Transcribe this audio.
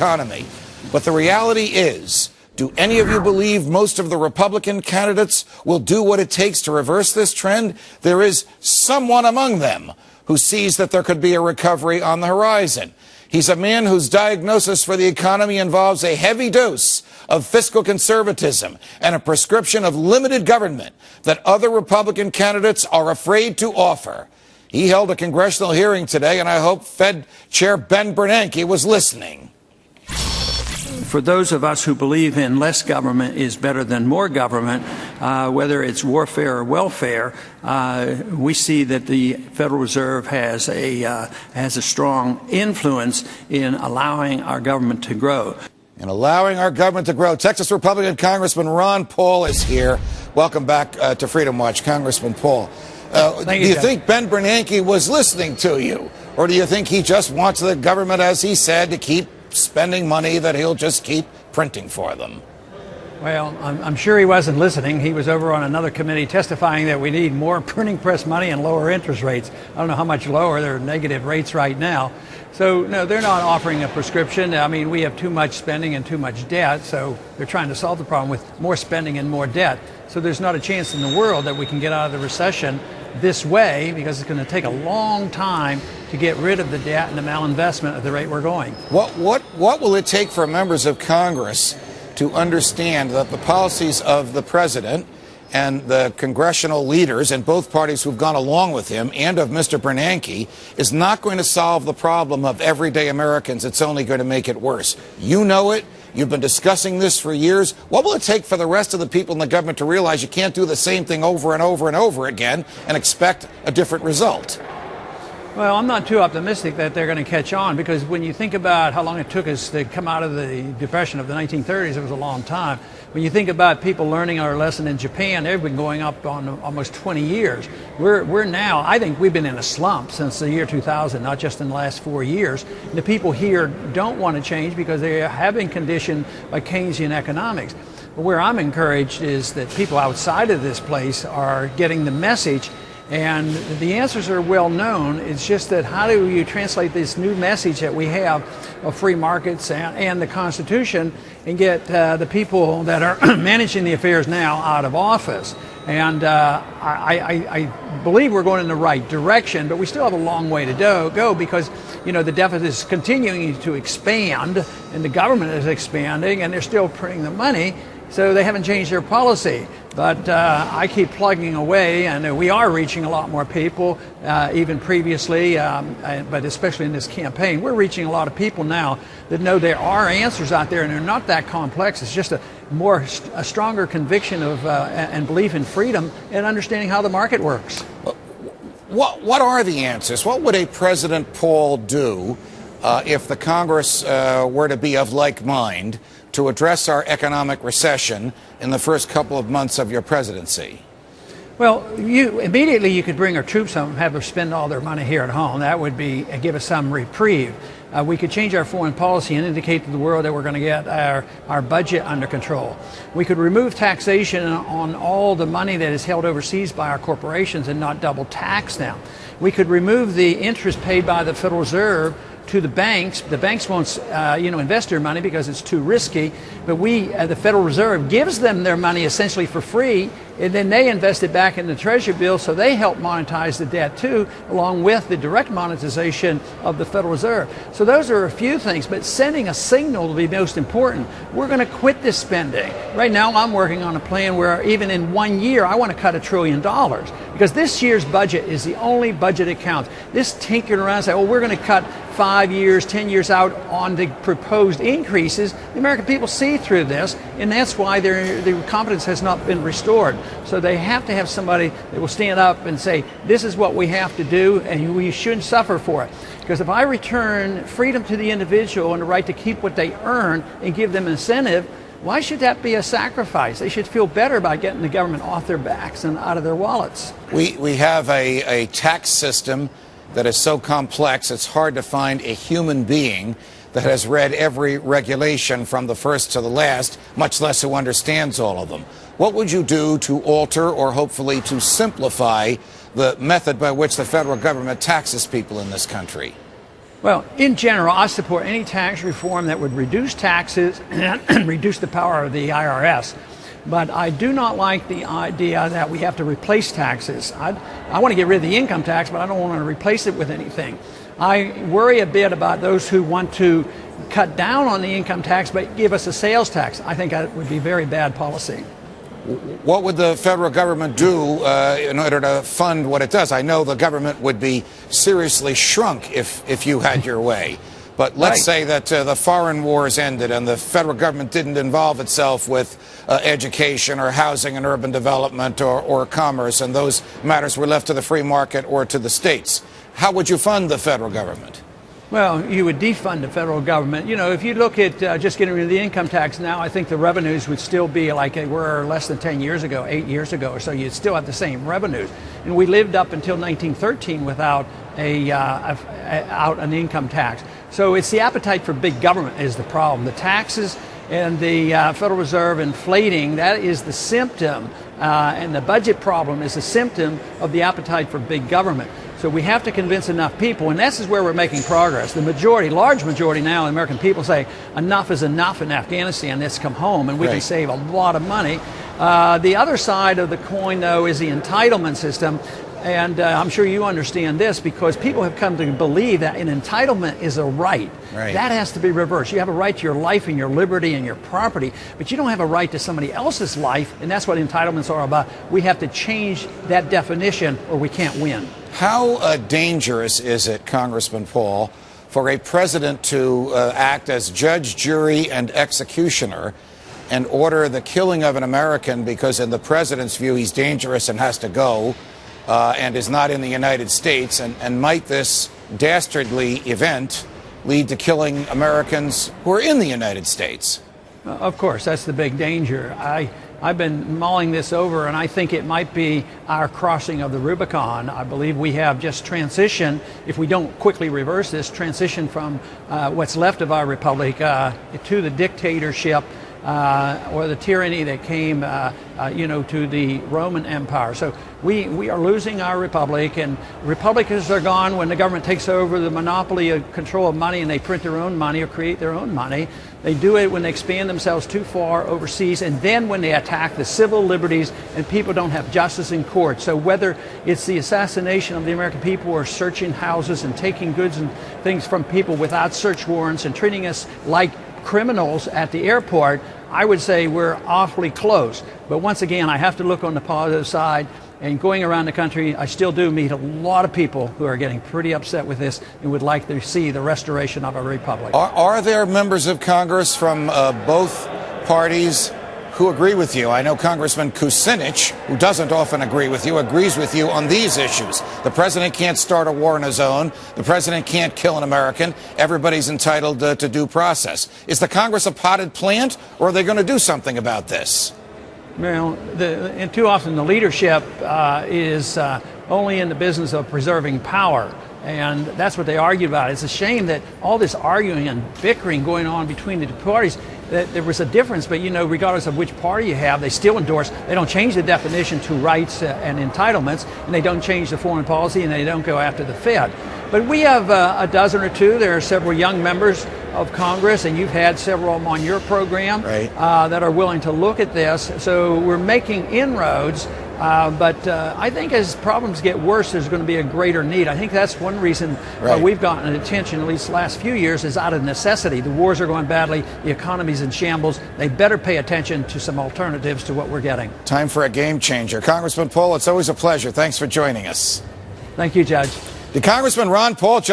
economy. But the reality is, do any of you believe most of the Republican candidates will do what it takes to reverse this trend? There is someone among them who sees that there could be a recovery on the horizon. He's a man whose diagnosis for the economy involves a heavy dose of fiscal conservatism and a prescription of limited government that other Republican candidates are afraid to offer. He held a congressional hearing today, and I hope Fed Chair Ben Bernanke was listening. For those of us who believe in less government is better than more government, whether it's warfare or welfare, we see that the Federal Reserve has a strong influence in allowing our government to grow. And allowing our government to grow. Texas Republican Congressman Ron Paul is here. Welcome back to Freedom Watch, Congressman Paul. Do you think Ben Bernanke was listening to you? Or do you think he just wants the government, as he said, to keep spending money that he'll just keep printing for them? Well, I'm sure he wasn't listening. He was over on another committee testifying that we need more printing press money and lower interest rates. I don't know how much lower. They're negative rates right now. So, no, they're not offering a prescription. I mean, we have too much spending and too much debt, so they're trying to solve the problem with more spending and more debt. So there's not a chance in the world that we can get out of the recession this way, because it's going to take a long time to get rid of the debt and the malinvestment at the rate we're going. What will it take for members of Congress to understand that the policies of the president and the congressional leaders in both parties who've gone along with him and of Mr. Bernanke is not going to solve the problem of everyday Americans? It's only going to make it worse. You know it. You've been discussing this for years. What will it take for the rest of the people in the government to realize you can't do the same thing over and over and over again and expect a different result? Well, I'm not too optimistic that they're going to catch on, because when you think about how long it took us to come out of the Depression of the 1930s, it was a long time. When you think about people learning our lesson in Japan, they've been going up on almost 20 years. We're now, I think we've been in a slump since the year 2000, not just in the last 4 years. And the people here don't want to change because they have been conditioned by Keynesian economics. But where I'm encouraged is that people outside of this place are getting the message. And the answers are well known. It's just that how do you translate this new message that we have of free markets and the Constitution and get the people that are managing the affairs now out of office? And I believe we're going in the right direction, but we still have a long way to go because, you know, the deficit is continuing to expand and the government is expanding and they're still printing the money. So they haven't changed their policy. But I keep plugging away, and we are reaching a lot more people, even previously, but especially in this campaign. We're reaching a lot of people now that know there are answers out there, and they're not that complex. It's just a stronger conviction of and belief in freedom and understanding how the market works. What are the answers? What would a President Paul do if the Congress were to be of like mind to address our economic recession in the first couple of months of your presidency? Well, you could bring our troops home and have them spend all their money here at home. That would give us some reprieve. We could change our foreign policy and indicate to the world that we're going to get our budget under control. We could remove taxation on all the money that is held overseas by our corporations and not double tax them. We could remove the interest paid by the Federal Reserve to the banks. The banks won't, invest their money because it's too risky. But the Federal Reserve gives them their money essentially for free, and then they invest it back in the Treasury bill, so they help monetize the debt too, along with the direct monetization of the Federal Reserve. So those are a few things, but sending a signal will be most important. We're going to quit this spending. Right now, I'm working on a plan where even in 1 year, I want to cut $1 trillion. Because this year's budget is the only budget that counts. This tinkering around and say, we're going to cut 5 years, 10 years out on the proposed increases. The American people see through this, and that's why their confidence has not been restored. So they have to have somebody that will stand up and say, this is what we have to do, and we shouldn't suffer for it. Because if I return freedom to the individual and the right to keep what they earn and give them incentive, why should that be a sacrifice? They should feel better by getting the government off their backs and out of their wallets. We have a tax system that is so complex it's hard to find a human being that has read every regulation from the first to the last, much less who understands all of them. What would you do to alter or hopefully to simplify the method by which the federal government taxes people in this country? Well, in general, I support any tax reform that would reduce taxes and reduce the power of the IRS. But I do not like the idea that we have to replace taxes. I want to get rid of the income tax, but I don't want to replace it with anything. I worry a bit about those who want to cut down on the income tax but give us a sales tax. I think that would be very bad policy. What would the federal government do in order to fund what it does? I know the government would be seriously shrunk if you had your way. But let's say that the foreign wars ended and the federal government didn't involve itself with education or housing and urban development or commerce, and those matters were left to the free market or to the states. How would you fund the federal government? Well, you would defund the federal government. You know, if you look at just getting rid of the income tax now, I think the revenues would still be like they were less than 10 years ago, 8 years ago or so. You'd still have the same revenues. And we lived up until 1913 without an income tax. So it's the appetite for big government is the problem. The taxes and the Federal Reserve inflating, that is the symptom. And the budget problem is a symptom of the appetite for big government. So we have to convince enough people, and this is where we're making progress. The majority, large majority now, of American people say enough is enough in Afghanistan. Let's come home, and we can save a lot of money. The other side of the coin, though, is the entitlement system. And I'm sure you understand this because people have come to believe that an entitlement is a right. That has to be reversed. You have a right to your life and your liberty and your property, but you don't have a right to somebody else's life, and that's what entitlements are about. We have to change that definition or we can't win. How dangerous is it, Congressman Paul, for a president to act as judge, jury, and executioner and order the killing of an American because in the president's view he's dangerous and has to go and is not in the United States? And might this dastardly event lead to killing Americans who are in the United States? Of course, that's the big danger. I've been mulling this over, and I think it might be our crossing of the Rubicon. I believe we have just transitioned, if we don't quickly reverse this, transition from what's left of our republic to the dictatorship or the tyranny that came, to the Roman Empire. So we are losing our republic, and republicans are gone when the government takes over the monopoly of control of money and they print their own money or create their own money. They do it when they expand themselves too far overseas, and then when they attack the civil liberties and people don't have justice in court. So whether it's the assassination of the American people or searching houses and taking goods and things from people without search warrants and treating us like criminals at the airport, I would say we're awfully close. But once again, I have to look on the positive side. And going around the country, I still do meet a lot of people who are getting pretty upset with this and would like to see the restoration of our republic. Are there members of Congress from both parties who agree with you? I know Congressman Kucinich, who doesn't often agree with you, agrees with you on these issues. The president can't start a war in his own. The president can't kill an American. Everybody's entitled to due process. Is the Congress a potted plant, or are they going to do something about this? Well, and too often the leadership is only in the business of preserving power. And that's what they argue about. It's a shame that all this arguing and bickering going on between the two parties, that there was a difference, but regardless of which party you have, they still endorse. They don't change the definition to rights and entitlements, and they don't change the foreign policy, and they don't go after the Fed. But we have a dozen or two. There are several young members of Congress, and you've had several of them on your program that are willing to look at this. So we're making inroads. But I think as problems get worse, there's going to be a greater need. I think that's one reason why we've gotten attention, at least the last few years, is out of necessity. The wars are going badly. The economy's in shambles. They better pay attention to some alternatives to what we're getting. Time for a game changer. Congressman Paul, it's always a pleasure. Thanks for joining us. Thank you, Judge. The Congressman Ron Paul.